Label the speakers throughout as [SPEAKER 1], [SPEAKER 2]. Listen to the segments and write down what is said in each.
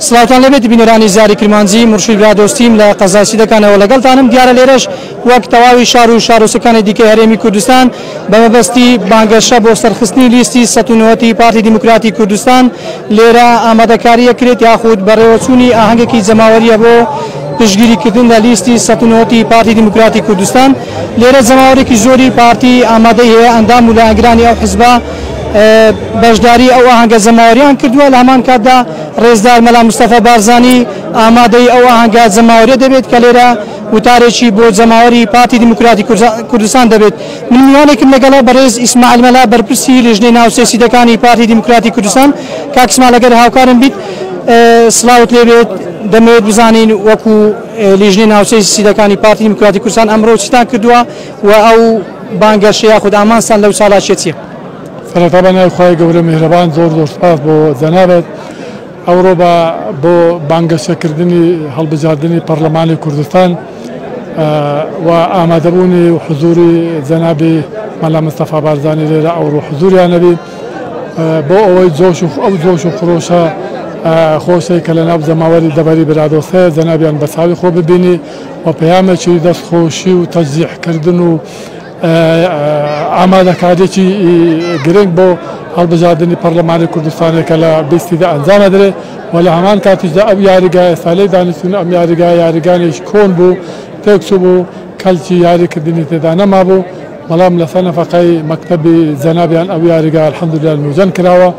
[SPEAKER 1] سلاوتان لەبێت بینەرانی زاری کرمانجی مرشید برادۆستیم لە قەزای سیدەکانەوە لەگەڵتانم دیارە لێرەش وەک تەواوی شار و شارۆچکانی دیکەی هەرێمی کوردستان بە مەبەستی بانگەشە بۆ سەرخستنی لیستی 190 پارتی دیموکراتی کوردستان لێرە ئامادەکاریە کرێت یاخود بەڕێوەچوونی ئاهەنگێکی جەماوەریە بۆ پشتگیریکردن لە لیستی 190 پارتی دیموکراتی کوردستان لێرە جەماوەرێکی زۆری پارتی ئامادەی هەیە ئەندام و لایەنگرانی ئەو حزبە بەشداری ئەو ئاهەنگە جەماوەریان کردووە لە هەمان کاتدا ڕێزدار مەلا مستەفا بارزانی ئامادەی ئەو ئاهەنگە جەماوەریە دەبێت کە لێرە وتارێکی بۆ جەماوەری پارتی دیموکراتی کوردستان دەبێت. من میوانێکم لەگەڵا بەڕێز ئیسماعیل مەلا بەرپرسی لیژنەی ناوچەی سیدەکانی پارتی دیموکراتی کوردستان کاک ئیسماعیل ئەگەر هاوکارم بیت سلااوت لێبێت دەمەوێت بزانین وەکو لیژنەی ناوچەی سیدەکانی پارتی دیموکراتی کوردستان ئەمڕۆ چیتان کردووە و ئەو بانگەشە یاخود ئامانستان لەو ساڵە چییە؟
[SPEAKER 2] سەرەتا بەناوی خۆی گەورە میهرەبان زۆر سپاس بۆ جەنابەت ئەوڕۆ بۆ بانگەشەکردنی هەڵبژاردننی پەرلەمانی کوردستان و ئامادەبوونی و حزوری جەنابی مەلا مستەفا بارزانی لێرە ئەوڕۆ حزوریانەبی بۆ ئەوەی ئەو جۆش و خڕۆشە خۆشەی کە لە ناو جەماوەری دەبەری برادۆستەیە جەنابیان بەچاوی خۆ ببینی و پەیامێکی دەستخۆشی و تەجزیحکردن و ئامادەکاریی گرنگ بۆ هەڵبژاردننی پەرلەمانی کوردستانی کە لە بیستیدا ئەنجام دەدرێت و لە هەمان کاتیشدا ئەو یاریگایە سالەی دانیشتن ئەم یاریگانێکی کۆن بوو تێکچوو بوو کەلکی یاریکردنی تێدا نەما بوو بەڵام لەسەر نەفەقەی مەکتەبی جەنابیان ئەو یاریگا الحەمدولیا نوجەن کراوە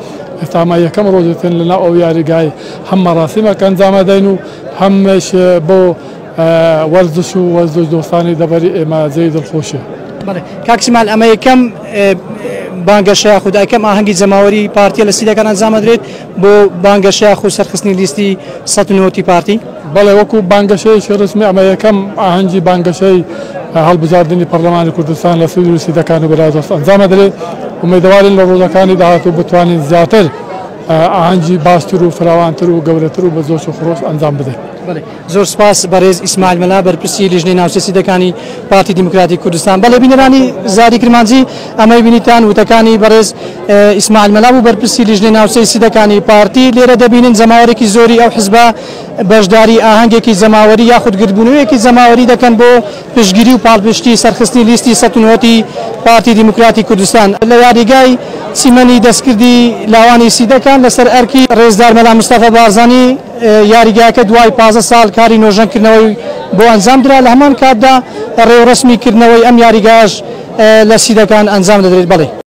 [SPEAKER 2] ئێستا ئەمە یەکەم ڕۆژێتن لەناو ئەو یاریگای هەم مەراسیمەکە ئەنجام دەدەین و هەمش بۆ وەرزش و وەرزش دۆستانی دەبەری ئێمە جێی دڵخۆشیە.
[SPEAKER 1] کاک ئیسماعیل ئەمە یەکەم بانگەشە یاخود ئەکەم ئاهەنگی جەماوەری پارتیە لە سیدەکان ئەنجام دەدرێت بۆ بانگەشە یاخود سەرخستنی لیستی 190 پارتی؟
[SPEAKER 2] بەڵێ وەکو بانگەشەیەکی ڕسمی ئەمە یەکەم ئاهەنگی بانگەشەی هەڵبژاردننی پەرلەمانی کوردستان لە سوود و سیدەکان و بەرادۆست ئەنجام دەدرێت ومێدەوارین لە ڕۆژەکانی داهاتوو بتوانین زیاتر ئاهەنگی باشتر و فراوانتر و گەورەتر و بە جۆش و خڕۆش ئەنجام بدەین.
[SPEAKER 1] زۆر سپاس بەڕێز ئیسماعیل مەلا بەرپرسی لیژنەی ناوچەی سیدەکانی پارتی دیموکراتی کوردستان. بەڵێ بینەرانی زاری کرمانجی ئەمەی بینیتان وتەکانی بەڕێز ئیسماعیل مەلا بوو بەرپرسی لیژنەی ناوچەی سیدەکانی پارتی لێرە دەبینن جەماوەرێکی زۆری ئەو حزبە بەشداری ئاهەنگێکی جەماوەری یاخود گرتبوونەوەیەکی جەماوەری دەکەن بۆ پشتگیری و پاڵپشتی سەرخستنی لیستی 190 پارتی دیموکراتی کوردستان لە یاریگای چیمەنی دەستکردی لاوانی سیدەکان لەسەر ئەرکی ڕێزدار مەلا مستەفا بارزانی یاریگاکە دوای 15 ساڵ کاری نۆژەنکردنەوەی بۆ ئەنجام درا لە هەمان کاتدا ڕێوەڕەسمیکردنەوەی ئەم یاریگاش لە سیدەکان ئەنجام دەدرێت. بەڵێ